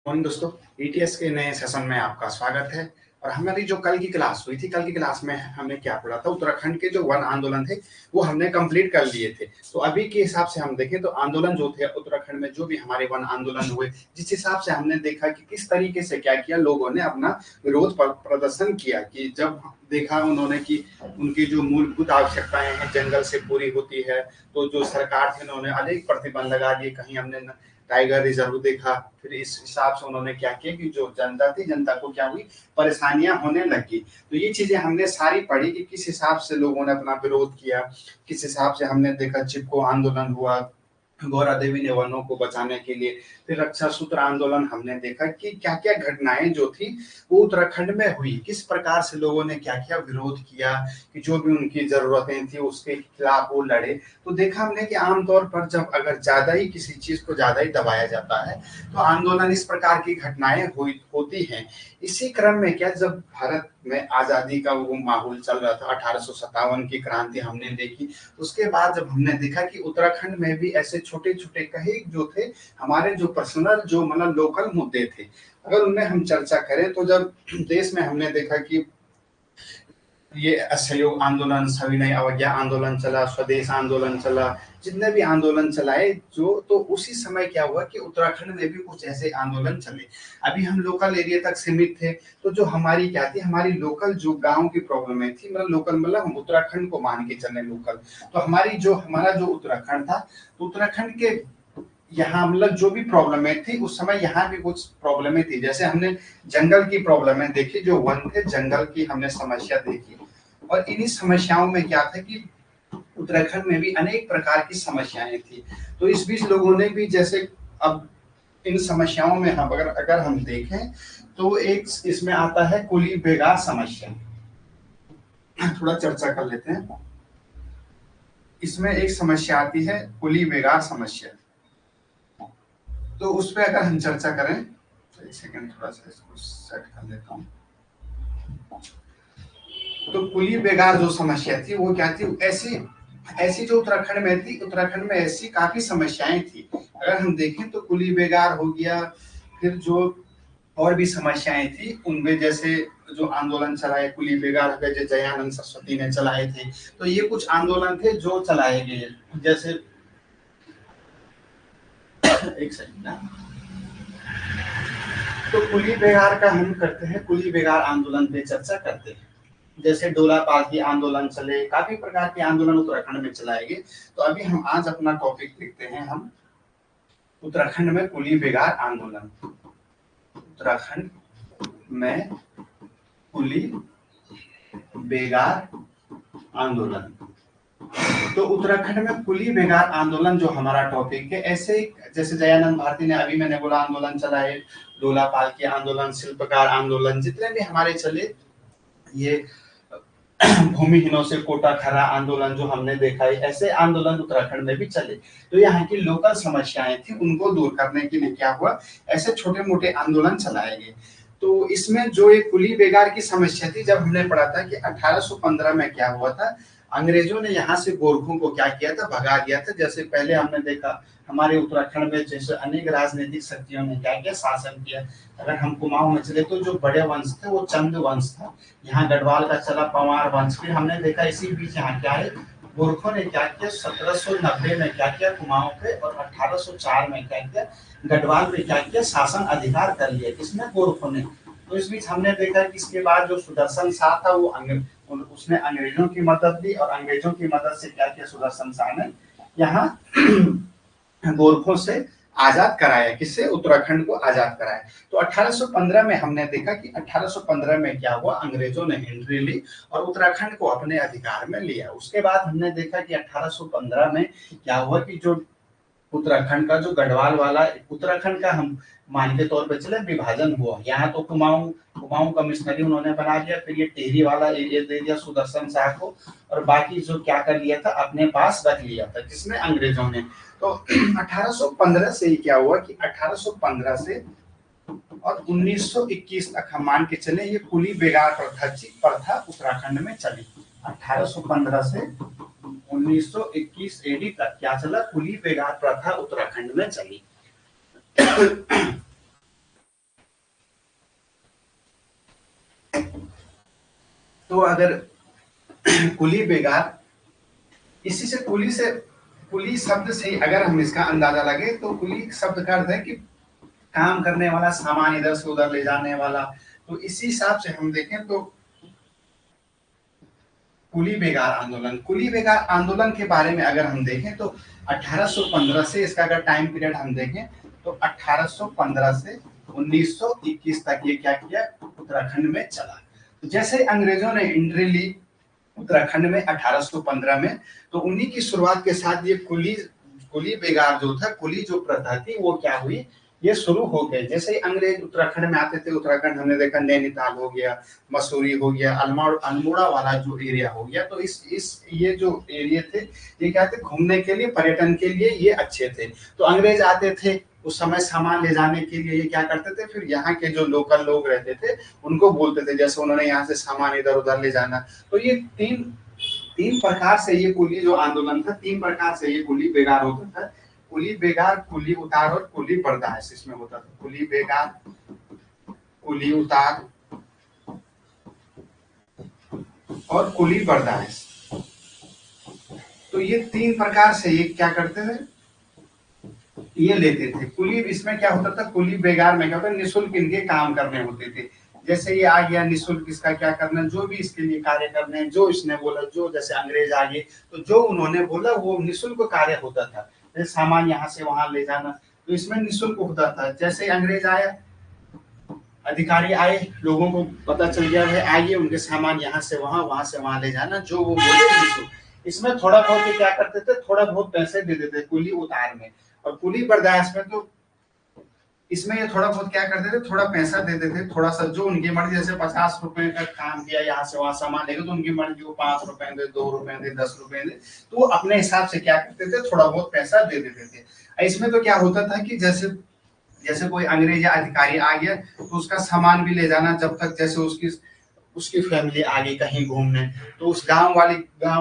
Morning दोस्तों, ETS के नए सेशन में आपका स्वागत है। और हमारी जो कल की क्लास हुई थी, कल की क्लास में हमने क्या पढ़ा था, उत्तराखंड के जो वन आंदोलन थे वो हमने कंप्लीट कर लिए थे। तो अभी के हिसाब से हम देखें तो आंदोलन जो थे उत्तराखंड में, जो भी हमारे वन आंदोलन हुए, जिस हिसाब से हमने देखा कि किस तरीके से क्या किया, लोगों ने अपना विरोध प्रदर्शन किया कि जब देखा उन्होंने कि उनकी जो मूलभूत आवश्यकताएं हैं जंगल से पूरी होती है, तो जो सरकार थी उन्होंने अनेक प्रतिबंध लगा दिए। कहीं हमने टाइगर रिजर्व देखा, फिर इस हिसाब से उन्होंने क्या किया कि जो जनता थी, जनता को क्या हुई, परेशानियां होने लगी। तो ये चीजें हमने सारी पढ़ी कि किस हिसाब से लोगों ने अपना विरोध किया, किस हिसाब से हमने देखा चिपको आंदोलन हुआ, गौरा देवी ने वनों को बचाने के लिए, फिर रक्षा सूत्र आंदोलन हमने देखा कि क्या क्या घटनाएं जो थी वो उत्तराखंड में हुई, किस प्रकार से लोगों ने क्या किया, विरोध किया कि जो भी उनकी जरूरतें थी उसके खिलाफ वो लड़े। तो देखा हमने कि आमतौर पर जब अगर ज्यादा ही किसी चीज को ज्यादा ही दबाया जाता है तो आंदोलन, इस प्रकार की घटनाएं होती हैं। इसी क्रम में क्या, जब भारत में आजादी का वो माहौल चल रहा था, 1857 की क्रांति हमने देखी, उसके बाद जब हमने देखा कि उत्तराखंड में भी ऐसे छोटे छोटे कई जो थे हमारे जो पर्सनल, जो मतलब लोकल मुद्दे थे, अगर उनमें हम चर्चा करें तो जब देश में हमने देखा कि ये असहयोग आंदोलन, सविनय अवज्ञा आंदोलन चला, स्वदेश आंदोलन चला, जितने भी आंदोलन चलाए जो, तो उसी समय क्या हुआ कि उत्तराखंड में भी कुछ ऐसे आंदोलन चले। अभी हम लोकल एरिया तक सीमित थे, तो जो हमारी क्या थी, हमारी लोकल जो गांव की प्रॉब्लम थी, मतलब लोकल मतलब हम उत्तराखंड को मान के चले लोकल। तो हमारी जो हमारा जो उत्तराखंड था, तो उत्तराखंड के यहाँ मतलब जो भी प्रॉब्लमें थी उस समय, यहाँ भी कुछ प्रॉब्लमें थी। जैसे हमने जंगल की प्रॉब्लमें देखी, जो वन थे, जंगल की हमने समस्या देखी। और इन्हीं समस्याओं में क्या था कि उत्तराखंड में भी अनेक प्रकार की समस्याएं थी। तो इस बीच लोगों ने भी, जैसे अब इन समस्याओं में हम अगर हम देखें तो एक इसमें आता है कुली बेगार समस्या। थोड़ा चर्चा कर लेते हैं। इसमें एक समस्या आती है कुली बेगार समस्या। तो उस पर अगर हम चर्चा करें तो एक सेकंड, थोड़ा सा इसको सेट कर लेता हूँ। तो कुली बेगार जो समस्या थी वो क्या थी, ऐसी ऐसी जो उत्तराखंड में थी, उत्तराखंड में ऐसी काफी समस्याएं थी। अगर हम देखें तो कुली बेगार हो गया, फिर जो और भी समस्याएं थी उनमें, जैसे जो आंदोलन चलाए कुली बेगार हो गए, जो जयानंद सरस्वती ने चलाए थे, तो ये कुछ आंदोलन थे जो चलाए गए। जैसे एक सेकंड ना, तो कुली बेगार का हम करते हैं, कुली बेगार आंदोलन पे चर्चा करते हैं। जैसे डोला पालकी आंदोलन चले, काफी प्रकार के आंदोलन उत्तराखंड में चलाए गए। तो अभी हम आज अपना टॉपिक लिखते हैं, हम उत्तराखंड में कुली बेगार आंदोलन। उत्तराखंड में कुली बेगार आंदोलन। तो उत्तराखंड में कुली बेगार आंदोलन जो हमारा टॉपिक है, ऐसे जैसे दयानंद भारती ने, अभी मैंने बोला, आंदोलन चलाए, डोला पालकी आंदोलन, शिल्पकार आंदोलन, जितने भी हमारे चले, ये भूमिहीनों से कोटा खरा आंदोलन जो हमने देखा है, ऐसे आंदोलन उत्तराखंड में भी चले। तो यहाँ की लोकल समस्याएं थी, उनको दूर करने के लिए क्या हुआ, ऐसे छोटे मोटे आंदोलन चलाए गए। तो इसमें जो एक कुली बेगार की समस्या थी, जब हमने पढ़ा था कि 1815 में क्या हुआ था, अंग्रेजों ने यहाँ से गोरखों को क्या किया था, भगा दिया था। जैसे पहले हमने देखा हमारे उत्तराखंड में जैसे अनेक राजनीतिक शक्तियों ने क्या किया, शासन किया। अगर हम कुमाऊं में चले तो जो बड़े वंश थे वो चंद वंश था, यहाँ गढ़वाल का चला पंवार वंश। फिर हमने देखा इसी बीच यहाँ क्या है, गोरखों ने क्या किया, 1790 में क्या किया कुमाऊं पे, और 1804 में क्या किया, गढ़वाल पे क्या किया, शासन अधिकार कर लिया, किसने, गोरखों ने। तो इस बीच हमने देखा कि इसके बाद जो सुदर्शन शाह था वो उसने अंग्रेजों की मदद ली, और अंग्रेजों की मदद से क्या किया सुदर्शन शाह ने, यहाँ गोरखों से आजाद कराया, किससे, उत्तराखंड को आजाद कराया। तो 1815 में हमने देखा कि 1815 में क्या हुआ, अंग्रेजों ने एंट्री ली और उत्तराखंड को अपने अधिकार में लिया। उसके बाद हमने देखा कि 1815 में क्या हुआ कि जो उत्तराखंड का जो गढ़वाल वाला उत्तराखंड का हम मान के तौर पर चले विभाजन हुआ, यहाँ तो कुमाऊं कमिश्नरी उन्होंने बना दिया, फिर ये टिहरी वाला एरिया दे दिया सुदर्शन शाह को, और बाकी जो क्या कर लिया था, अपने पास रख लिया था, किसने, अंग्रेजों ने। तो 1815 से ही क्या हुआ कि 1815 से और 1921 तक हम मान के चले, ये कुली बेगार प्रथा उत्तराखंड में चली। 1815 से 1921 एडी तक क्या चला, कुली बेगार प्रथा उत्तराखंड में चली। तो अगर कुली बेगार, इसी से कुली शब्द से अगर हम इसका अंदाजा लगे तो कुली शब्द का अर्थ है कि काम करने वाला, सामान इधर से उधर ले जाने वाला। तो इसी हिसाब से हम देखें तो कुली बेगार आंदोलन के बारे में अगर हम देखें तो 1815 से इसका अगर टाइम पीरियड हम देखें तो 1815 से 1921 तक ये क्या किया, उत्तराखंड में चला। तो जैसे अंग्रेजों ने एंट्री ली उत्तराखंड में 1815 में, तो उन्हीं की शुरुआत के साथ ये कुली बेगार जो था, कुली जो प्रथा थी वो क्या हुई, ये शुरू हो गए। जैसे ही अंग्रेज उत्तराखंड में आते थे, उत्तराखंड हमने देखा नैनीताल हो गया, मसूरी हो गया, अल्मोड़ा वाला जो एरिया हो गया, तो इस ये जो एरिया थे ये क्या थे, घूमने के लिए, पर्यटन के लिए ये अच्छे थे। तो अंग्रेज आते थे उस समय सामान ले जाने के लिए, ये क्या करते थे, फिर यहाँ के जो लोकल लोग रहते थे उनको बोलते थे, जैसे उन्होंने यहाँ से सामान इधर उधर ले जाना। तो ये तीन प्रकार से ये कुली जो आंदोलन था, 3 प्रकार से ये कुली बेगार होता था। कुली बेगार, कुली उतार और कुली बर्दाश्त इसमें होता था। कुली बेगार, कुली उतार और कुली बर्दाश्त। तो ये 3 प्रकार से ये क्या करते थे, ये लेते थे। कुली, इसमें क्या होता था, कुली बेगार में क्या होता है, निःशुल्क इनके काम करने होते थे। जैसे ये आ गया निःशुल्क, इसका क्या करना, जो भी इसके लिए कार्य करने, जो इसने बोला, जो जैसे अंग्रेज आ गए तो जो उन्होंने बोला वो निःशुल्क कार्य होता था। जैसे सामान यहाँ से वहां ले जाना, तो इसमें निःशुल्क होता था। जैसे अंग्रेज आया, अधिकारी आए, लोगों को पता चल गया है आइए, उनके सामान यहाँ से वहां ले जाना, जो वो बोले निःशुल्क। इसमें थोड़ा बहुत क्या करते थे, थोड़ा बहुत पैसे दे देते कुली उतार में। और कुली बर्दाश्त में तो इसमें ये थोड़ा बहुत क्या करते थे, थोड़ा पैसा दे देते थे, थोड़ा सा जो उनकी मर्जी, जैसे 50 रुपए का काम किया, यहाँ से वहां सामान लेगा तो उनकी मर्जी, वो 5 रुपए दे, 2 रुपए दे, 10 रुपए दे, तो वो अपने हिसाब से क्या करते थे, थोड़ा बहुत पैसा दे देते थे। इसमें तो क्या होता था कि जैसे कोई अंग्रेज या अधिकारी आ गया तो उसका सामान भी ले जाना, जब तक जैसे उसकी फैमिली आ गई कहीं घूमने, तो उस गांव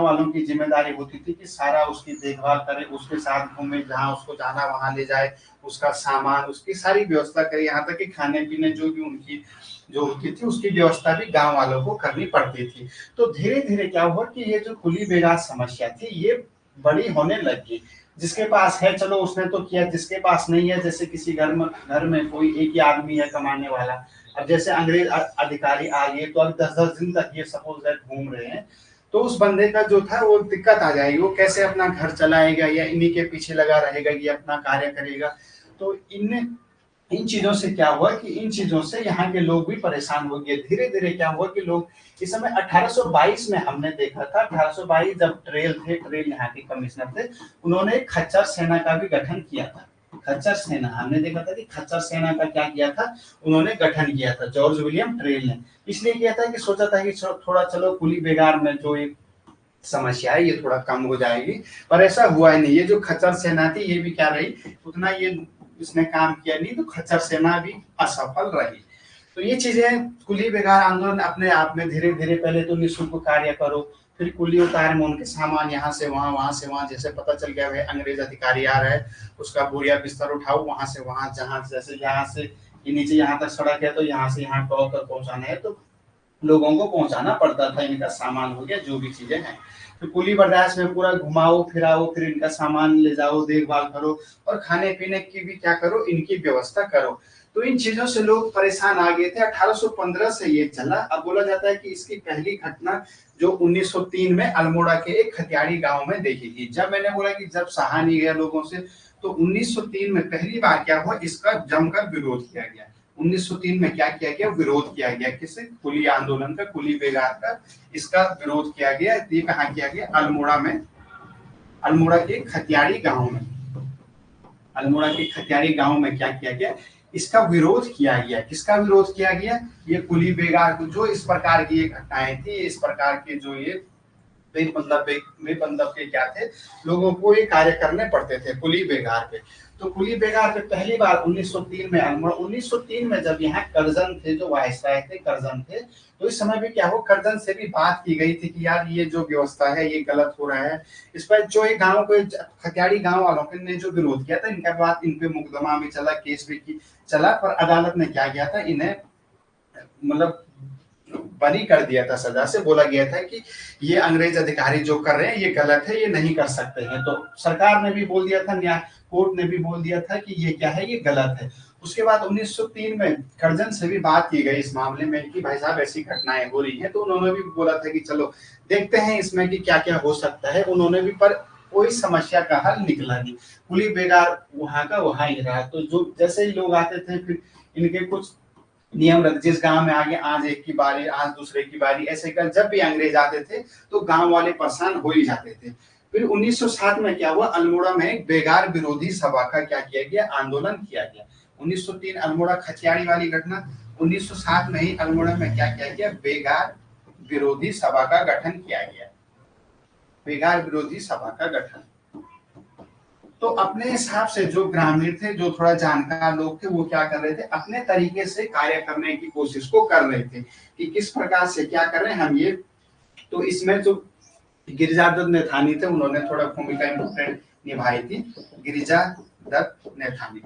वालों की जिम्मेदारी होती थी कि सारा उसकी देखभाल करे, उसके साथ घूमे, जहाँ उसको जाना वहां ले जाए, उसका सामान, उसकी सारी व्यवस्था करे, यहाँ तक कि खाने पीने जो भी उनकी जो होती थी उसकी व्यवस्था भी गांव वालों को करनी पड़ती थी। तो धीरे धीरे क्या हुआ कि ये जो कुली बेगार समस्या थी ये बड़ी होने लगी। जिसके पास है चलो उसने तो किया, जिसके पास नहीं है, जैसे किसी घर में कोई एक ही आदमी है कमाने वाला, अब जैसे अंग्रेज अधिकारी आ गए तो अब 10-10 दिन तक ये सपोज दैट घूम रहे हैं, तो उस बंदे का जो था वो दिक्कत आ जाएगी, वो कैसे अपना घर चलाएगा, या इन्हीं के पीछे लगा रहेगा, ये अपना कार्य करेगा। तो इन चीजों से क्या हुआ कि इन चीजों से यहाँ के लोग भी परेशान हो गए। धीरे धीरे क्या हुआ कि लोग इस समय 1822 में हमने देखा था, 1822 जब ट्रेल यहाँ के कमिश्नर थे, उन्होंने खच्चर सेना का भी गठन किया था। खच्चर सेना हमने देखा था कि खच्चर सेना का क्या किया था, उन्होंने गठन किया था, जॉर्ज विलियम ट्रेल ने। इसलिए किया था कि सोचा था कि थोड़ा चलो कुली बेगार में जो एक समस्या है ये थोड़ा कम हो जाएगी, पर ऐसा हुआ ही नहीं। ये जो खच्चर सेना थी ये भी क्या रही, उतना ये इसने काम किया नहीं, तो खच्चर सेना भी असफल रही। तो ये चीजें, कुली बेगार आंदोलन अपने आप में धीरे धीरे, पहले तो निःशुल्क कार्य करो, फिर कुली उतार में उनके सामान यहाँ से वहां, जैसे पता चल गया है अंग्रेज अधिकारी आ रहा है, उसका बोरिया बिस्तर उठाओ, वहां से वहां, जहां जैसे यहाँ से नीचे यहाँ तक सड़क है तो यहाँ से यहाँ टॉप तक पहुंचाना है, तो लोगों को पहुंचाना पड़ता था, इनका सामान हो गया जो भी चीजें हैं। तो कुली बर्दाश्त में पूरा घुमाओ फिराओ, फिर इनका सामान ले जाओ, देखभाल करो, और खाने पीने की भी क्या करो, इनकी व्यवस्था करो। तो इन चीजों से लोग परेशान आ गए थे। 1815 से ये चला। अब बोला जाता है कि इसकी पहली घटना जो 1903 में अल्मोड़ा के एक खतियाड़ी गांव में देखी गई। जब मैंने बोला कि जब सहा नहीं गया लोगों से, तो 1903 में पहली बार क्या हुआ, इसका जमकर विरोध किया गया। 1903 में क्या किया गया, विरोध किया गया, किसे, कुली आंदोलन का, कुली बेगार का, इसका विरोध किया गया। ये कहाँ किया गया, अल्मोड़ा में, अल्मोड़ा के खतियाड़ी गांव में, अल्मोड़ा के खतियाड़ी गांव में क्या किया गया, इसका विरोध किया गया। किसका विरोध किया गया, ये कुली बेगार को, जो इस प्रकार की ये घटनाएं थी, इस प्रकार के जो ये बेपंदब के क्या थे, लोगों को ये कार्य करने पड़ते थे कुली बेगार पे। तो कुली बेगार पे पहली बार 1903 में अल्मोड़ा, 1903 में जब यहाँ करजन थे, जो वायसराय थे करजन थे, तो इस समय भी क्या हो, करजन से भी बात की गई थी कि यार ये जो व्यवस्था है ये गलत हो रहा है। इस पर जो एक गांव को, खतियाड़ी गांव वालों ने जो विरोध किया था, इनका बात, इन पे मुकदमा भी चला, केस भी चला, पर अदालत ने क्या किया था, इन्हें मतलब बरी कर दिया था सजा से, बोला गया था कि ये अंग्रेज अधिकारी जो कर रहे हैं ये गलत है, ये नहीं कर सकते हैं। तो सरकार ने भी बोल दिया था, न्याय कोर्ट ने भी बोल दिया था कि ये क्या है, ये गलत है। उसके बाद 1903 में कर्जन से भी बात की गई इस मामले में कि भाई साहब ऐसी घटनाएं हो रही हैं, तो उन्होंने भी बोला था कि चलो देखते हैं इसमें कि क्या क्या हो सकता है। उन्होंने भी, पर कोई समस्या का हल निकला नहीं, कुली बेगार वहां का वहां ही रहा। तो जो जैसे ही लोग आते थे फिर इनके कुछ नियम रख, जिस गांव में आगे आज एक की बारी, आज दूसरे की बारी, ऐसे कर जब भी अंग्रेज आते थे तो गांव वाले परेशान हो ही जाते थे। फिर 1907 में क्या हुआ, अल्मोड़ा में एक बेगार विरोधी सभा का क्या किया गया, आंदोलन किया गया। 1903 अल्मोड़ा खचियाड़ी वाली घटना, 1907 में ही अल्मोड़ा में क्या किया गया, बेगार विरोधी सभा का गठन किया गया। बेगार विरोधी सभा का गठन। तो अपने हिसाब से जो ग्रामीण थे, जो थोड़ा जानकार लोग थे, वो क्या कर रहे थे, अपने तरीके से कार्य करने की कोशिश को कर रहे थे कि किस प्रकार से क्या कर रहे हैं हम ये। तो इसमें जो गिरिजादत्त नैथानी थे, उन्होंने थोड़ा भूमिका इम्पोर्टेंट निभाई थी, गिरिजादत्त नैथानी।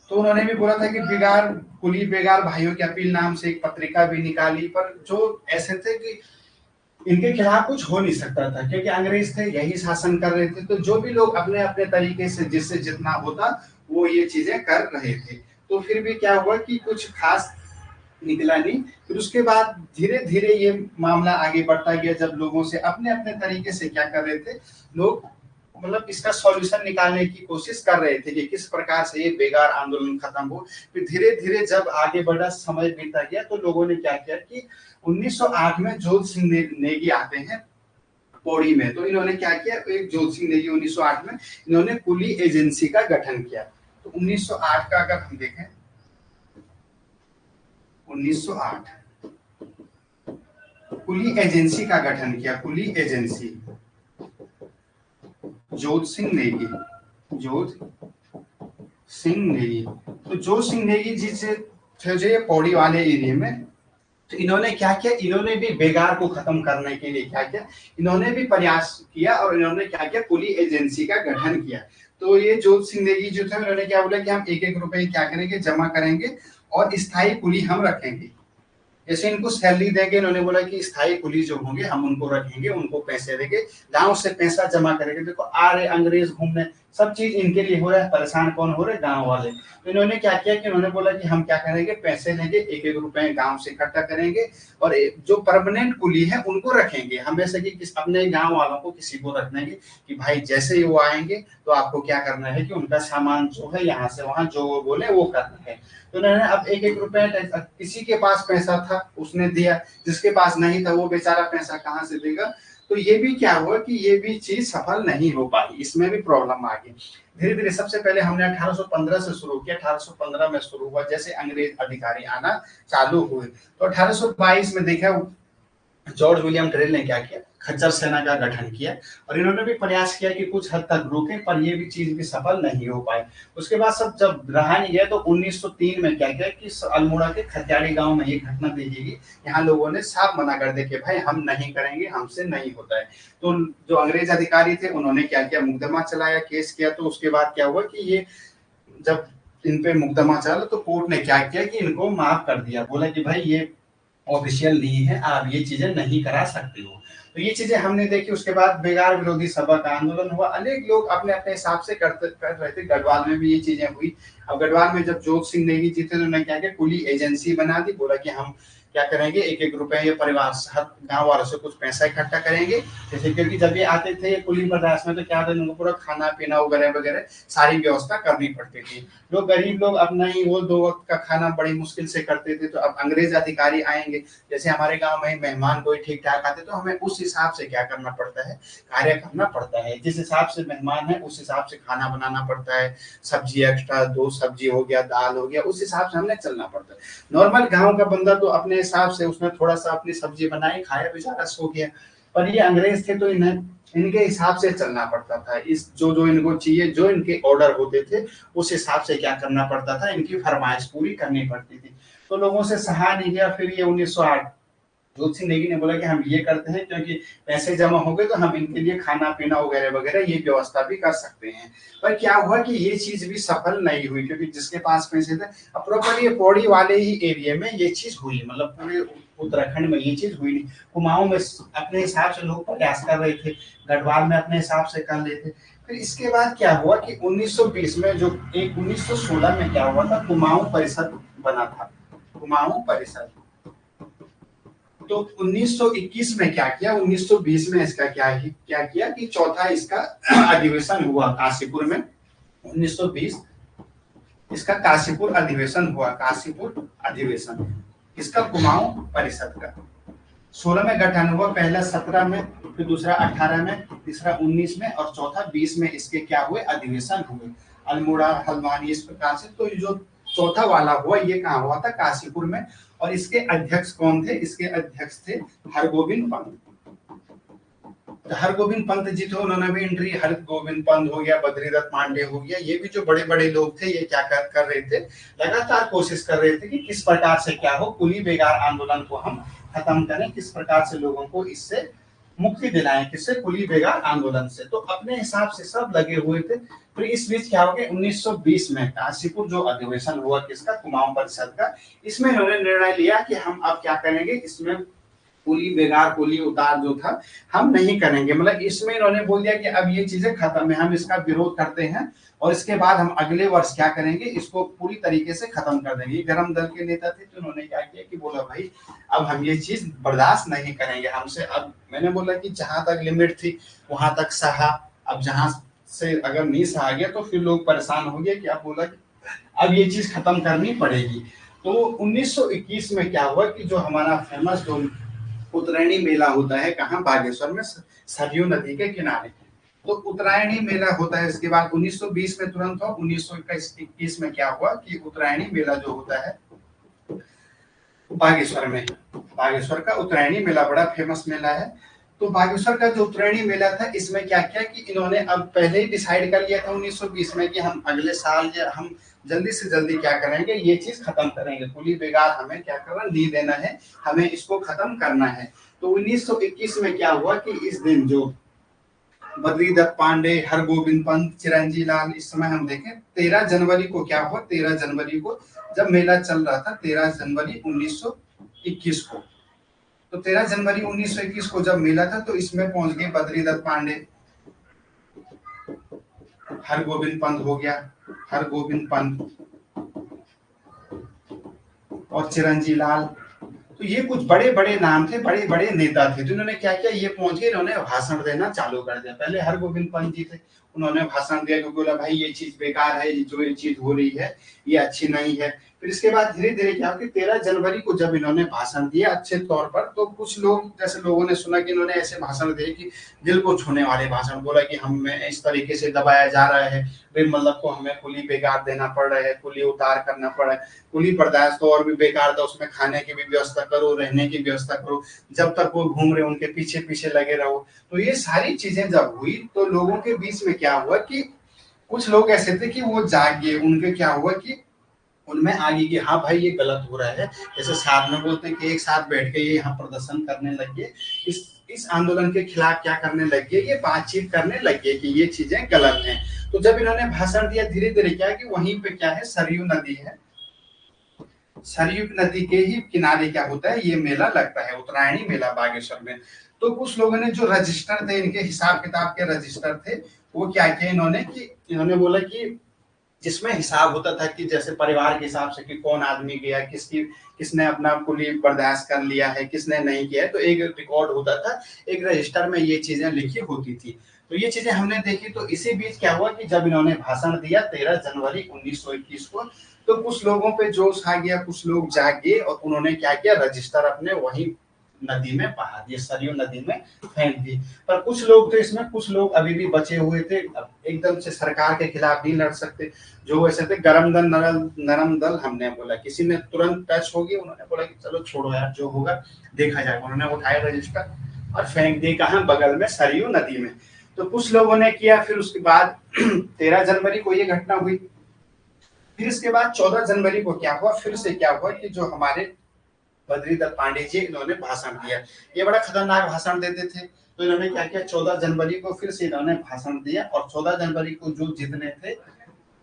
तो उन्होंने भी बोला था कि बेगार, कुली बेगार भाइयों की अपील नाम से एक पत्रिका भी निकाली, पर जो ऐसे थे कि इनके खिलाफ कुछ हो नहीं सकता था, क्योंकि अंग्रेज थे, यही शासन कर रहे थे। तो जो भी लोग अपने अपने तरीके से जिससे जितना होता वो ये चीजें कर रहे थे। तो फिर भी क्या हुआ कि कुछ खास निकला नहीं। फिर उसके बाद धीरे धीरे ये मामला आगे बढ़ता गया, जब लोगों से अपने अपने तरीके से क्या कर रहे थे लोग, मतलब इसका सॉल्यूशन निकालने की कोशिश कर रहे थे कि किस प्रकार से ये बेगार आंदोलन खत्म हो। फिर धीरे धीरे जब आगे बढ़ा, समय बीता गया, तो लोगों ने क्या किया कि 1908 में जोध सिंह नेगी आते हैं पौड़ी में। तो इन्होंने क्या किया, एक जोध सिंह नेगी 1908 में इन्होंने कुली एजेंसी का गठन किया। तो 1908 का अगर हम देखें, 1908 कुली एजेंसी का गठन किया, कुली एजेंसी, जोध सिंह नेगी, जोध सिंह नेगी। तो जोध सिंह नेगी जी से थे ये पौड़ी वाले एरिया में। तो इन्होंने क्या किया, इन्होंने भी बेगार को खत्म करने के लिए क्या किया, इन्होंने भी प्रयास किया और इन्होंने क्या किया, कुली एजेंसी का गठन किया। तो ये जोध सिंह नेगी जो थे, उन्होंने क्या बोला कि हम एक एक रुपए क्या करेंगे, जमा करेंगे और स्थायी कुली हम रखेंगे। जैसे इनको सैलरी देंगे, इन्होंने बोला कि स्थायी कुली जो होंगे हम उनको रखेंगे, उनको पैसे देंगे, गांव से पैसा जमा करेंगे। देखो आ रहे अंग्रेज घूमने, सब चीज इनके लिए हो रहा है, परेशान कौन हो रहे, गांव वाले। तो इन्होंने क्या किया कि इन्होंने बोला कि हम क्या करेंगे, पैसे लेंगे, एक एक रुपए गांव से इकट्ठा करेंगे और जो परमानेंट कुली है उनको रखेंगे। हम ऐसे कि अपने गांव वालों को किसी को रख देंगे कि भाई जैसे ही वो आएंगे तो आपको क्या करना है कि उनका सामान जो है यहाँ से वहां जो वो बोले वो करना है। तो उन्होंने अब एक एक रुपए, किसी के पास पैसा था उसने दिया, जिसके पास नहीं था वो बेचारा पैसा कहाँ से देगा। तो ये भी क्या हुआ कि ये भी चीज सफल नहीं हो पाई, इसमें भी प्रॉब्लम आ गई। धीरे धीरे सबसे पहले हमने 1815 से शुरू किया, 1815 में शुरू हुआ, जैसे अंग्रेज अधिकारी आना चालू हुए तो 1822 में देखा जॉर्ज विलियम ड्रिल ने क्या किया, खच्चर सेना का गठन किया और इन्होंने भी प्रयास किया कि कुछ हद तक रोके, पर ये भी चीज भी सफल नहीं हो पाई। उसके बाद सब जब रहा नहीं गया तो 1903 में क्या किया कि अल्मोड़ा के खतियाड़ी गांव में ये घटना देखी गई। यहाँ लोगों ने साफ मना कर दिया कि भाई हम नहीं करेंगे, हमसे नहीं होता है। तो जो अंग्रेज अधिकारी थे उन्होंने क्या किया, मुकदमा चलाया, केस किया। तो उसके बाद क्या हुआ कि ये जब इन पे मुकदमा चला तो कोर्ट ने क्या किया कि इनको माफ कर दिया, बोला कि भाई ये ऑफिशियल नहीं है, आप ये चीजें नहीं करा सकते हो। तो ये चीजें हमने देखी। उसके बाद बेगार विरोधी सभा का आंदोलन हुआ, अनेक लोग अपने अपने हिसाब से कर रहे थे। गढ़वाल में भी ये चीजें हुई। अब गढ़वाल में जब जोत सिंह नेगी जीते तो उन्होंने क्या किया, कुली एजेंसी बना दी, बोला कि हम क्या करेंगे, एक एक रुपए ये परिवार गांव वालों से कुछ पैसा इकट्ठा करेंगे। जैसे क्योंकि जब ये आते थे कुली बर्दाश्त में तो क्या था, उनको पूरा खाना पीना वगैरह वगैरह सारी व्यवस्था करनी पड़ती थी। लोग गरीब लोग अपना ही वो 2 वक्त का खाना बड़ी मुश्किल से करते थे। तो अब अंग्रेज अधिकारी आएंगे, जैसे हमारे गांव में मेहमान कोई ठीक ठाक आते तो हमें उस हिसाब से क्या करना पड़ता है, कार्य करना पड़ता है। जिस हिसाब से मेहमान है उस हिसाब से खाना बनाना पड़ता है। सब्जी एक्स्ट्रा 2 सब्जी हो गया, दाल हो गया, उस हिसाब से हमने चलना पड़ता है। नॉर्मल गांव का बंदा तो अपने हिसाब से उसने थोड़ा सा अपनी सब्जी बनाई, खाया, बेचारा सो गया। पर ये अंग्रेज थे तो इन्हें इनके हिसाब से चलना पड़ता था। इस जो जो इनको चाहिए, जो इनके ऑर्डर होते थे उस हिसाब से क्या करना पड़ता था, इनकी फरमाइश पूरी करनी पड़ती थी। तो लोगों से सहा नहीं गया। फिर ये 1908 जोत सिंह नेगी ने बोला कि हम ये करते हैं, क्योंकि पैसे जमा हो गए तो हम इनके लिए खाना पीना वगैरह वगैरह ये व्यवस्था भी कर सकते हैं। पर क्या हुआ कि ये चीज भी सफल नहीं हुई, क्योंकि जिसके पास पैसे थे, अब प्रॉपर ये पौड़ी वाले ही एरिया में ये चीज हुई, मतलब पूरे उत्तराखंड में ये चीज हुई नहीं। कुमाऊं में अपने हिसाब से लोग प्रयास कर रहे थे, गढ़वाल में अपने हिसाब से कर रहे थे। फिर इसके बाद क्या हुआ कि 1920 में जो एक 1916 में क्या हुआ था, कुमाऊं परिषद बना था, कुमाऊं परिषद। तो 1921 में क्या किया, 1920 में इसका क्या किया कि चौथा इसका अधिवेशन हुआ काशीपुर में। 1920 इसका काशीपुर अधिवेशन हुआ, काशीपुर अधिवेशन इसका कुमाऊं परिषद का। 16 में गठन हुआ, पहला 17 में, फिर दूसरा 18 में, तीसरा 19 में और चौथा 20 में इसके क्या हुए, अधिवेशन हुए, अल्मोड़ा, हल्द्वानी, इस प्रकार से। तो जो चौथा वाला हुआ ये कहाँ हुआ था, काशीपुर में। और इसके अध्यक्ष कौन थे, इसके अध्यक्ष थे हरगोविंद पंत। हरगोविंद पंत जी थे, उन्होंने भी एंट्री, हरगोविंद पंत हो गया, बद्रीदत्त पांडे हो गया, ये भी जो बड़े बड़े लोग थे, ये क्या कर रहे थे, लगातार कोशिश कर रहे थे कि किस प्रकार से क्या हो, कुली बेगार आंदोलन को हम खत्म करें, किस प्रकार से लोगों को इससे मुक्ति दिलाएं, किससे, कुली बेगार आंदोलन से। तो अपने हिसाब से सब लगे हुए थे। फिर इस बीच क्या हो गया, 1920 में काशीपुर जो अधिवेशन हुआ किसका, कुमाऊं परिषद का, इसमें इन्होंने निर्णय लिया कि हम अब क्या करेंगे, इसमें कुली बेगार, कुली उतार जो था हम नहीं करेंगे। मतलब इसमें इन्होंने बोल दिया कि अब ये चीजें खत्म है, हम इसका विरोध करते हैं और इसके बाद हम अगले वर्ष क्या करेंगे, इसको पूरी तरीके से खत्म कर देंगे। गरम दल के नेता थे, तो उन्होंने क्या किया कि बोला भाई अब हम ये चीज बर्दाश्त नहीं करेंगे हमसे। अब मैंने बोला कि जहां तक लिमिट थी वहां तक सहा, अब जहां से अगर नहीं सहा गया तो फिर लोग परेशान हो गए कि अब बोला कि अब ये चीज खत्म करनी पड़ेगी। तो 1921 में क्या हुआ कि जो हमारा फेमस जो उत्तरायणी मेला होता है, कहाँ, बागेश्वर में, सरयू नदी के किनारे। तो उत्तरायणी मेला होता है। इसके बाद 1920 में तुरंत हो, 1921 में क्या हुआ कि उत्तरायणी मेला जो होता है बागेश्वर में, बागेश्वर का उत्तरायणी मेला बड़ा फेमस मेला है। तो बागेश्वर का जो उत्तरायणी मेला था, इसमें क्या किया कि इन्होंने अब पहले ही डिसाइड कर लिया था 1920 में कि हम अगले साल या हम जल्दी से जल्दी क्या करेंगे, ये चीज खत्म करेंगे, कुली बेगार हमें क्या करना, नहीं देना है, हमें इसको खत्म करना है। तो 1921 में क्या हुआ कि इस दिन जो बद्रीदत्त पांडे, हरगोविंद पंत, चिरंजी लाल, इस समय हम देखें 13 जनवरी को क्या हुआ, 13 जनवरी को जब मेला चल रहा था, 13 जनवरी 1921 को, तो 13 जनवरी 1921 को जब मेला था तो इसमें पहुंच गए बद्रीदत्त पांडे, हरगोविंद पंत हो गया, हरगोविंद पंत और चिरंजी लाल। तो ये कुछ बड़े बड़े नाम थे, बड़े बड़े नेता थे। तो इन्होंने क्या किया, ये पहुंच गए, इन्होंने भाषण देना चालू कर दिया। पहले हरगोविंद पंत जी थे, उन्होंने भाषण दिया कि बोला भाई ये चीज बेकार है, जो ये चीज हो रही है ये अच्छी नहीं है। फिर इसके बाद धीरे धीरे क्या कि 13 जनवरी को जब इन्होंने भाषण दिया अच्छे तौर पर, तो कुछ लोग, जैसे लोगों ने सुना कि इन्होंने ऐसे भाषण दिए कि दिल को छूने वाले भाषण, बोला कि हमें इस तरीके से दबाया जा रहा है, मतलब को हमें कुली बेकार देना पड़ रहा है, कुली उतार करना पड़ रहा है, कुली बर्दाश्त तो और भी बेकार था, उसमें खाने की भी व्यवस्था करो, रहने की व्यवस्था करो, जब तक वो घूम रहे उनके पीछे पीछे लगे रहो। तो ये सारी चीजें जब हुई तो लोगों के बीच में क्या हुआ कि कुछ लोग ऐसे थे कि वो जाग गए, उनके क्या हुआ कि उनमें आगे कि हाँ भाई ये गलत हो रहा है। जैसे साथ में बोलते हैं कि एक साथ बैठ के ये यहाँ प्रदर्शन करने लग गए, इस आंदोलन के खिलाफ क्या करने लग गए, ये बातचीत करने लग गए कि ये चीजें गलत हैं। तो जब इन्होंने भाषण दिया धीरे धीरे क्या है कि वहीं पे क्या है, सरयू नदी है, सरयू नदी के ही किनारे क्या होता है, ये मेला लगता है, उत्तरायणी मेला बागेश्वर में। तो कुछ लोगों ने जो रजिस्टर थे, इनके हिसाब किताब के रजिस्टर थे, वो क्या किया इन्होंने कि इन्होंने बोला कि जिसमें हिसाब होता था कि जैसे परिवार के हिसाब से कि कौन आदमी गया, किसने अपना कुली बर्दाश्त कर लिया है, किसने नहीं किया है, तो एक रिकॉर्ड होता था, एक रजिस्टर में ये चीजें लिखी होती थी। तो ये चीजें हमने देखी। तो इसी बीच क्या हुआ कि जब इन्होंने भाषण दिया 13 जनवरी 1921 को, तो कुछ लोगों पे जोश आ गया, कुछ लोग जाग गए और उन्होंने क्या किया, रजिस्टर अपने वही नदी में बहा दिए, सरयू नदी में फेंक दी। पर कुछ लोग थे इसमें, कुछ लोग अभी भी बचे हुए थे, एकदम से सरकार के खिलाफ नहीं लड़ सकते, जो वैसे थे गरम दल, नरम दल, हमने बोला, किसी ने तुरंत टच हो गया, उन्होंने बोला कि चलो छोड़ो यार, जो होगा देखा जाएगा। उन्होंने उठाया रजिस्टर और फेंक दिए कहाँ, बगल में सरयू नदी में। तो कुछ लोगों ने किया। फिर उसके बाद 13 जनवरी को ये घटना हुई। फिर इसके बाद 14 जनवरी को क्या हुआ, फिर से क्या हुआ कि जो हमारे बद्रीदत्त पांडे जी, इन्होंने भाषण दिया। ये बड़ा खतरनाक भाषण देते थे। तो इन्होंने क्या किया, 14 जनवरी को फिर से इन्होंने भाषण दिया और 14 जनवरी को जो जितने थे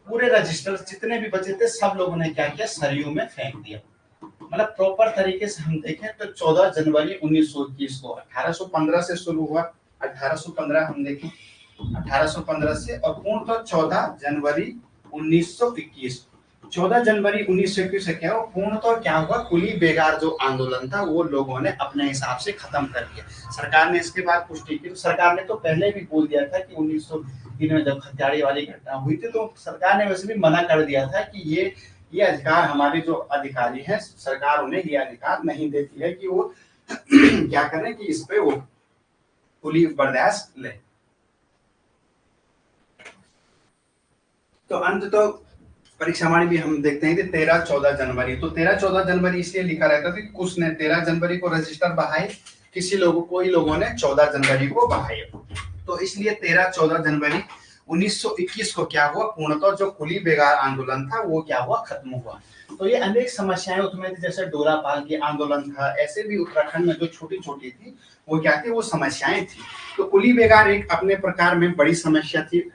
पूरे रजिस्टर जितने भी बचे थे सब लोगों ने क्या किया, सरयू में फेंक दिया। मतलब प्रॉपर तरीके से हम देखें तो 14 जनवरी 1921 को 1815 से शुरू हुआ। 1815 हम देखें 1815 से और पूर्ण तो 14 जनवरी 1921। 14 जनवरी 1921 से क्या हुआ, पूर्ण तो क्या हुआ, कुली बेगार जो आंदोलन था वो लोगों ने अपने हिसाब से खत्म कर दिया। सरकार ने इसके बाद पुष्टि की। तो सरकार ने तो पहले भी बोल दिया था कि 1903 में जब खतियाड़ी वाली घटना हुई थी तो सरकार ने वैसे भी मना कर दिया था कि ये अधिकार हमारे जो अधिकारी हैं, सरकार उन्हें ये अधिकार नहीं देती है कि वो क्या करें कि इस पे वो कुली बर्दाश्त ले। तो अंत तो परीक्षावाणी भी हम देखते हैं कि 13-14 जनवरी, तो 13-14 जनवरी इसलिए लिखा रहता था कि कुछ ने 13 जनवरी को रजिस्टर बहाए, कोई लोगों ने 14 जनवरी को बहाए। तो इसलिए 13-14 जनवरी 1921 को क्या हुआ, पूर्णतः जो कुली बेगार आंदोलन था वो क्या हुआ, खत्म हुआ। तो ये अनेक समस्याएं उत्पन्न थी, जैसे डोरापाल की आंदोलन था, ऐसे भी उत्तराखंड में जो छोटी छोटी थी वो क्या थी, वो समस्याएं थी। तो कुली बेगार एक अपने प्रकार में बड़ी समस्या थी।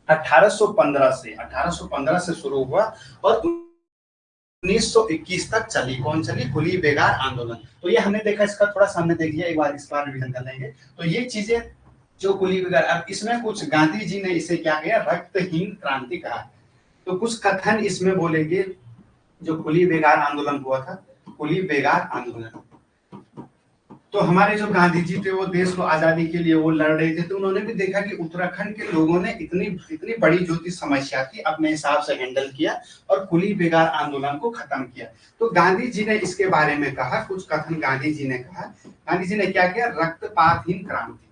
1815 से शुरू हुआ और 1921 तक चली। कौन चली, कुली बेगार आंदोलन। तो ये हमने देखा, इसका थोड़ा सामने देख लिया, एक बार इस बार रिवीजन कर लेंगे। तो ये चीजें जो कुली बेगार, अब इसमें कुछ गांधी जी ने इसे क्या किया, रक्तहीन क्रांति कहा। तो कुछ कथन इसमें बोलेंगे। जो कुली बेगार आंदोलन हुआ था, कुली बेगार आंदोलन, तो हमारे जो गांधी जी थे वो देश को आजादी के लिए वो लड़ रहे थे। तो उन्होंने भी देखा कि उत्तराखंड के लोगों ने इतनी इतनी बड़ी जो थी समस्या थी अपने हिसाब से हैंडल किया और कुली बेगार आंदोलन को खत्म किया। तो गांधी जी ने इसके बारे में कहा, कुछ कथन गांधी जी ने कहा। गांधी जी ने क्या किया, रक्तपातहीन क्रांति,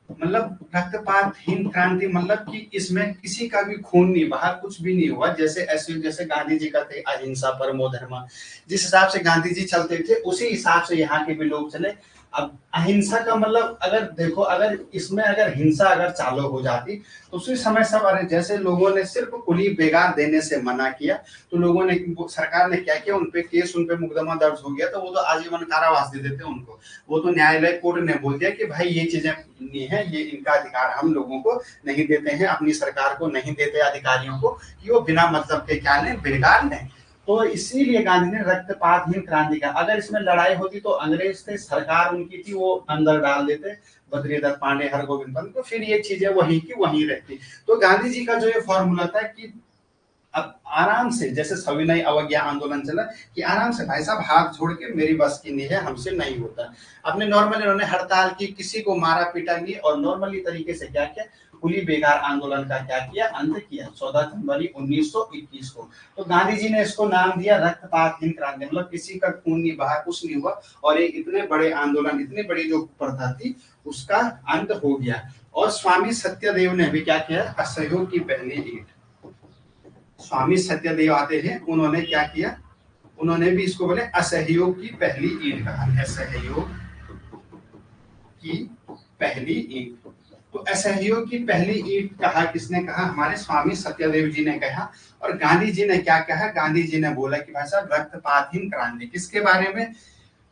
मतलब रक्तपातहीन क्रांति मतलब कि इसमें किसी का भी खून नहीं बहा, कुछ भी नहीं हुआ। जैसे गांधी जी का थे अहिंसा परमो धर्म, जिस हिसाब से गांधी जी चलते थे उसी हिसाब से यहाँ के भी लोग चले। अब अहिंसा का मतलब अगर देखो, अगर इसमें अगर हिंसा अगर चालू हो जाती तो उसी समय सब, अरे जैसे लोगों ने सिर्फ कुली बेगार देने से मना किया तो लोगों ने, सरकार ने क्या किया, उनपे केस, उनपे मुकदमा दर्ज हो गया तो वो तो आजीवन कारावास दे देते उनको। वो तो न्यायालय कोर्ट ने बोल दिया कि भाई ये चीजें नहीं है, ये इनका अधिकार हम लोगों को नहीं देते हैं, अपनी सरकार को नहीं देते अधिकारियों को कि वो बिना मतलब के क्या लें, बेगार लें। तो इसीलिए गांधी ने रक्तपातहीन क्रांति का, अगर इसमें लड़ाई होती तो अंग्रेज थे, सरकार उनकी थी, वो अंदर डाल देते बद्रीदत्त पांडे, हरगोविंद पंत, तो फिर ये चीजें वहीं की वहीं रहती। तो गांधी जी का जो ये फॉर्मूला था कि अब आराम से, जैसे सविनय अवज्ञा आंदोलन चला कि आराम से भाई साहब हाथ जोड़ के, मेरी बस की नहीं है, हमसे नहीं होता। अपने नॉर्मली उन्होंने हड़ताल की, किसी को मारा पीटा नहीं, और नॉर्मली तरीके से क्या किया, कुली बेगार आंदोलन का क्या किया, अंत किया 14 जनवरी 1921 को। तो गांधी जी ने इसको नाम दिया रक्तपातहीन क्रांति, मतलब किसी का खून नहीं बहा, कुछ नहीं हुआ, और एक इतने बड़े आंदोलन, इतनी बड़ी जो प्रथा थी उसका अंत हो गया। और स्वामी सत्यदेव ने भी क्या किया, असहयोग की पहली ईंट, स्वामी सत्यदेव आते हैं, उन्होंने क्या किया, उन्होंने भी इसको बोले असहयोग की पहली ईंट कहा, असहयोग की पहली ईंट। तो असहयोग की पहली ईंट कहा, किसने कहा, हमारे स्वामी सत्यदेव जी ने कहा। और गांधी जी ने क्या कहा, गांधी जी ने बोला कि भाई साहब रक्तपातहीन क्रांति, किसके बारे में,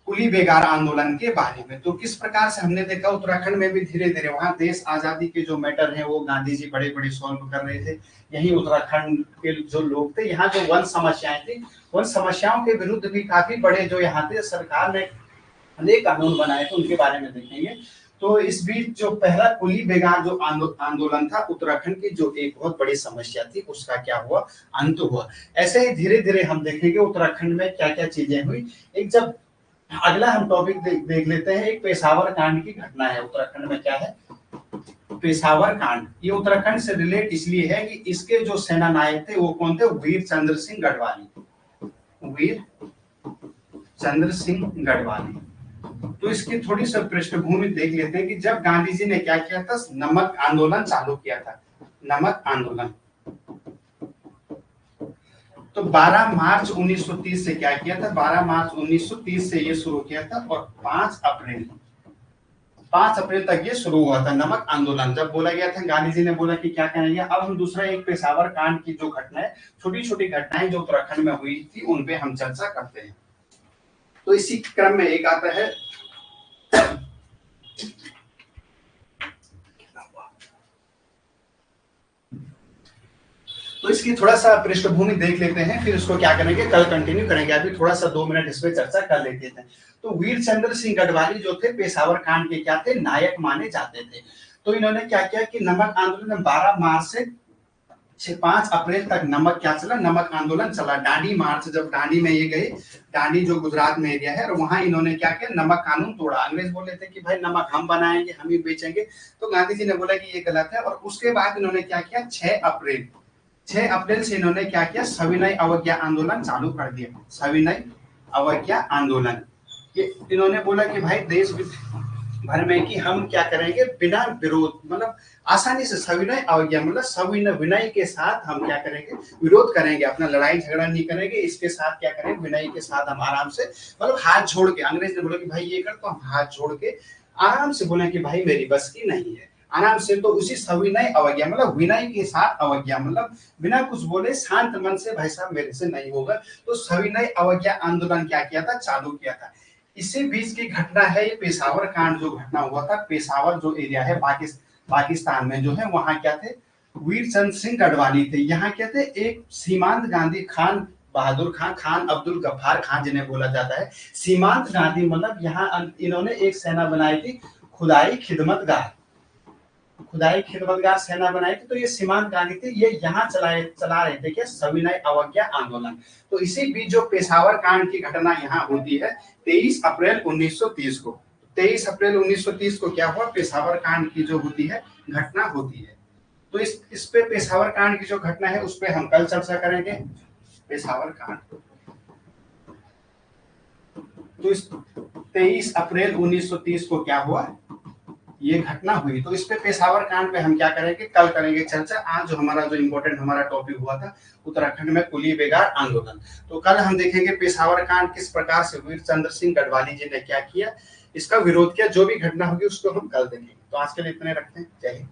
कुली बेगार आंदोलन के बारे में। तो किस प्रकार से हमने देखा उत्तराखंड में भी धीरे धीरे वहां देश आजादी के जो मैटर है वो गांधी जी बड़े बड़े सॉल्व कर रहे थे। यही उत्तराखंड के जो लोग थे, यहाँ जो वन समस्याएं थी, वन समस्याओं के विरुद्ध भी काफी बड़े जो यहाँ थे, सरकार ने अनेक कानून बनाए थे, उनके बारे में देखेंगे। तो इस बीच जो पहला कुली बेगार जो आंदोलन था, उत्तराखंड की जो एक बहुत बड़ी समस्या थी, उसका क्या हुआ, अंत हुआ। ऐसे ही धीरे धीरे हम देखेंगे उत्तराखंड में क्या क्या चीजें हुई। एक जब अगला हम टॉपिक देख लेते हैं, एक पेशावर कांड की घटना है उत्तराखंड में, क्या है, पेशावर कांड। ये उत्तराखंड से रिलेट इसलिए है कि इसके जो सेना नायक थे वो कौन थे, वीर चंद्र सिंह गढ़वाली, वीर चंद्र सिंह गढ़वाली। तो इसकी थोड़ी सी पृष्ठभूमि देख लेते हैं कि जब गांधी जी ने क्या किया था, नमक आंदोलन चालू किया था, नमक आंदोलन। तो 12 मार्च 1930 से क्या किया था, 12 मार्च 1930 से ये शुरू किया था और 5 अप्रैल तक ये शुरू हुआ था नमक आंदोलन। जब बोला गया था, गांधी जी ने बोला कि क्या करेंगे, अब हम दूसरा एक पेशावर कांड की जो घटना है, छोटी छोटी घटनाएं जो उत्तराखंड में हुई थी उन पे हम चर्चा करते हैं। तो इसी क्रम में एक आता है तो इसकी थोड़ा सा पृष्ठभूमि देख लेते हैं, फिर उसको क्या करेंगे कल कंटिन्यू करेंगे। अभी थोड़ा सा 2 मिनट इस पे चर्चा कर लेते हैं। तो वीर चंद्र सिंह गढ़वाली जो थे पेशावर कांड के क्या थे, नायक माने जाते थे। तो इन्होंने क्या किया कि नमक आंदोलन में 12 मार्च से 5 अप्रैल तक नमक क्या चला, नमक आंदोलन चला। डांडी मार्च, जब डांडी में ये गए, डांडी जो गुजरात में एरिया है, और वहां इन्होंने क्या किया, नमक कानून तोड़ा। अंग्रेज बोले थे कि भाई नमक हम बनाएंगे, हम ही बेचेंगे, तो गांधी जी ने बोला कि ये गलत है। और उसके बाद इन्होंने क्या किया, 6 अप्रैल से इन्होंने क्या किया, सविनय अवज्ञा आंदोलन चालू कर दिया। सविनय अवज्ञा आंदोलन, ये इन्होंने बोला कि भाई देश भर में कि हम क्या करेंगे, बिना विरोध, मतलब आसानी से, सविनय अवज्ञा मतलब सविनय, विनय के साथ हम क्या करेंगे, विरोध करेंगे, अपना लड़ाई झगड़ा नहीं करेंगे, इसके साथ क्या करेंगे, विनय के साथ हम आराम से, मतलब हाथ जोड़ के, अंग्रेज ने बोला कि भाई ये कर, तो हम हाथ जोड़ के आराम से बोले कि भाई मेरी बस की नहीं है, आराम से। तो उसी सविनय अवज्ञा मतलब विनय के साथ अवज्ञा, मतलब बिना कुछ बोले शांत मन से, भाई साहब मेरे से नहीं होगा। तो सविनय अवज्ञा आंदोलन क्या किया था, चालू किया था। इसी बीच की घटना है ये पेशावर कांड, जो घटना हुआ था पेशावर जो एरिया है पाकिस्तान में जो है, वहां क्या थे, वीरचंद सिंह गढ़वाली थे। यहाँ क्या थे, एक सीमांत गांधी, खान बहादुर खान, खान अब्दुल गफ्फार खान जिन्हें बोला जाता है, सीमांत गांधी, मतलब यहाँ इन्होंने एक सेना बनाई थी, खुदाई खिदमतगार, खुदाई खिदमतगार सेना बनाई थी। तो ये सीमांत गांधी थे, ये यहाँ चला रहे थे क्या, सविनय अवज्ञा आंदोलन। तो इसी बीच जो पेशावर कांड की घटना यहाँ होती है 23 अप्रैल 1930 को। 23 अप्रैल 1930 को क्या हुआ, पेशावर कांड की जो होती है घटना होती है। तो इस पे पेशावर कांड की जो घटना है उस पे हम कल चर्चा करेंगे, पेशावर कांड। तो इस 23 अप्रैल 1930 को क्या हुआ, ये घटना हुई। तो इस पे पेशावर कांड पे हम क्या करेंगे, कल करेंगे चर्चा। आज जो हमारा जो इम्पोर्टेंट हमारा टॉपिक हुआ था उत्तराखंड में कुली बेगार आंदोलन, तो कल हम देखेंगे पेशावर कांड किस प्रकार से वीर चंद्र सिंह गढ़वाली जी ने क्या किया, इसका विरोध किया, जो भी घटना होगी उसको हम कल देखेंगे। तो आज के लिए इतने रखते हैं। जय हिंद।